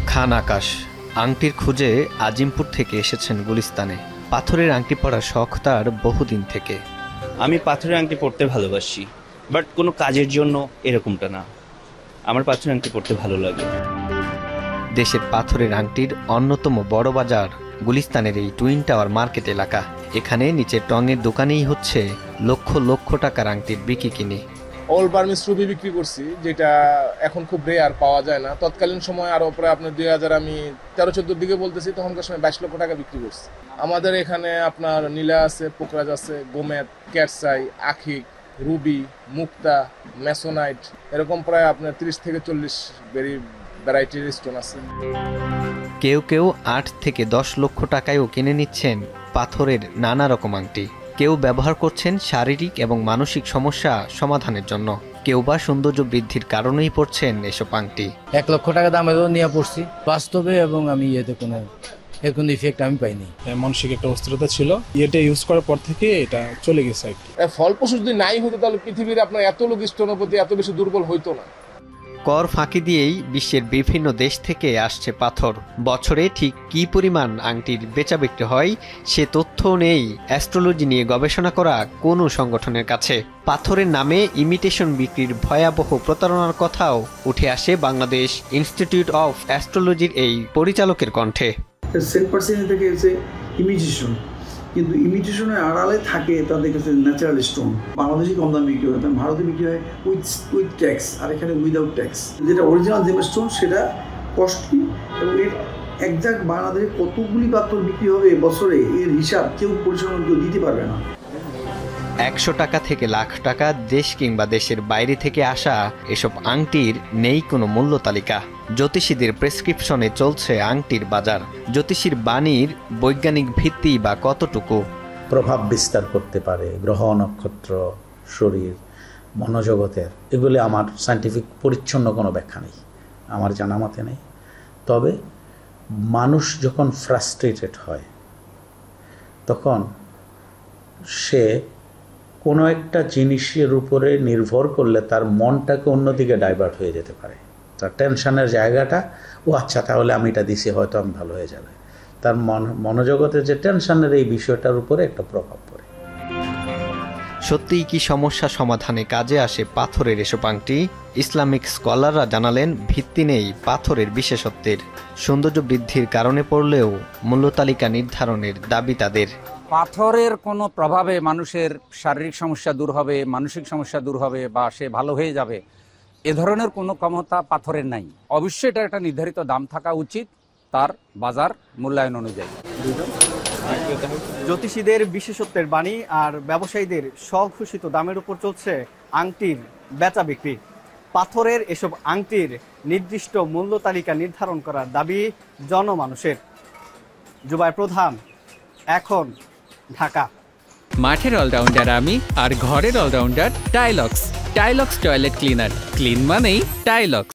খান আকাশ আংটির খুঁজে আজিমপুর থেকে এসেছেন গুলিস্তানে। পাথরের আংটি পরার শখ তার বহুদিন থেকে। আমি পাথরের আংটি পরতে ভালোবাসি, বাট কোনো কাজের জন্য এরকমটা না। আমার পাথরের আংটি পরতে ভালো লাগে। দেশের পাথরের আংটির অন্যতম বড় বাজার গুলিস্তানের এই টুইন টাওয়ার মার্কেট এলাকা। এখানে নিচের টঙের দোকানেই হচ্ছে লক্ষ লক্ষ টাকার আংটির বিক্রি কিনে। অল বার্মিস রুবি বিক্রি করছি, যেটা এখন খুব রেয়ার, পাওয়া যায় না। তৎকালীন সময় আরও প্রায় আপনার 2000 আমি 13-14 দিকে বলতেছি, তখনকার সময় 22 লক্ষ টাকা বিক্রি করছি। আমাদের এখানে আপনার নীলা আছে, পোকরাজ আছে, গোমেদ, ক্যাটসাই, আখিক, রুবি, মুক্তা, ম্যাসোনাইট, এরকম প্রায় আপনার 30 থেকে 40 ভ্যারাইটির স্টোন আছে। কেউ কেউ 8 থেকে 10 লক্ষ টাকায়ও কিনে নিচ্ছেন পাথরের নানা রকম আংটি। কেউ ব্যবহার করছেন শারীরিক এবং মানসিক সমস্যা সমাধানের জন্য, কেউ বা সৌন্দর্য বৃদ্ধির কারণেই পড়ছেন এসব আংটি। 1 লক্ষ টাকা দামেরও নিয়ে পড়ছি বাস্তবে, এবং আমি এতে কোনো ইফেক্ট আমি পাইনি। মানসিক একটা অস্থিরতা ছিল, এটা ইউজ করার পর থেকে এটা চলে গেছে। ফলপ্রসূ যদি নাই হতো তাহলে পৃথিবীর আপনার এত লোক স্টোনের প্রতি এত বেশি দুর্বল হইতো না। কর ফাঁকি দিয়েই বিশ্বের বিভিন্ন দেশ থেকে আসছে পাথর। বছরে ঠিক কী পরিমাণ আংটির বেচা বিক্রি হয় সে তথ্যও নেই অ্যাস্ট্রোলজি নিয়ে গবেষণা করা কোনো সংগঠনের কাছে। পাথরের নামে ইমিটেশন বিক্রির ভয়াবহ প্রতারণার কথাও উঠে আসে বাংলাদেশ ইনস্টিটিউট অফ অ্যাস্ট্রোলজির এই পরিচালকের কণ্ঠে। 10% থেকে হচ্ছে ইমিটেশন, কিন্তু ইমিটেশনের আড়ালে থাকে তাদের কাছে ন্যাচারাল স্টোন। বাংলাদেশে কম দামে বিক্রি হয়, ভারতে বিক্রি হয় উইথ ট্যাক্স, আর এখানে উইদাউট ট্যাক্স। যেটা অরিজিনাল জেম স্টোন সেটা কস্টলি, এবং এর একজাক্ট বাংলাদেশে কতগুলি পাথর বিক্রি হবে বছরে এর হিসাব কেউ পরিচালনা কেউ দিতে পারবে না। 100 টাকা থেকে লাখ টাকা, দেশ কিংবা দেশের বাইরে থেকে আসা এসব আংটির নেই কোনো মূল্য তালিকা। জ্যোতিষীদের প্রেসক্রিপশনে চলছে আংটির বাজার। জ্যোতিষীর বাণীর বৈজ্ঞানিক ভিত্তি বা কতটুকু? প্রভাব বিস্তার করতে পারে গ্রহ, নক্ষত্র, শরীর, মনোজগতের, এগুলি আমার সায়েন্টিফিক পরিচ্ছন্ন কোনো ব্যাখ্যা নেই, আমার জানা মতে নেই। তবে মানুষ যখন ফ্রাস্ট্রেটেড হয় তখন সে কোনো একটা জিনিসের উপরে নির্ভর করলে তার মনটাকে অন্যদিকে ডাইভার্ট হয়ে যেতে পারে। তার টেনশনের জায়গাটা, ও আচ্ছা তাহলে আমি এটা দিছি, হয়তো আমি ভালো হয়ে যাবে। তার মনোজগতের যে টেনশনের এই বিষয়টার উপরে একটা প্রভাব পড়ে। সত্যিই কি সমস্যা সমাধানে কাজে আসে পাথরের এসব আংটি? ইসলামিক স্কলাররা জানালেন ভিত্তি নেই পাথরের বিশেষত্বের। সৌন্দর্য বৃদ্ধির কারণে পড়লেও মূল্য তালিকা নির্ধারণের দাবি তাদের। পাথরের কোনো প্রভাবে মানুষের শারীরিক সমস্যা দূর হবে, মানসিক সমস্যা দূর হবে, বা সে ভালো হয়ে যাবে, এ ধরনের কোনো ক্ষমতা পাথরের নাই। অবশ্যই এটার একটা নির্ধারিত দাম থাকা উচিত, তার বাজার মূল্যায়ন অনুযায়ী। জ্যোতিষীদের বিশেষত্বের বাণী আর ব্যবসায়ীদের স্বঘোষিত দামের উপর চলছে আংটির বেচা বিক্রি। পাথরের এসব আংটির নির্দিষ্ট মূল্য তালিকা নির্ধারণ করার দাবি জনমানুষের। জুবায়ের প্রধান, এখন, ঢাকা। মাঠের অলরাউন্ডার আমি, আর ঘরের allrounder Taylox. Taylox toilet cleaner, clean মানেই টাইলক্স।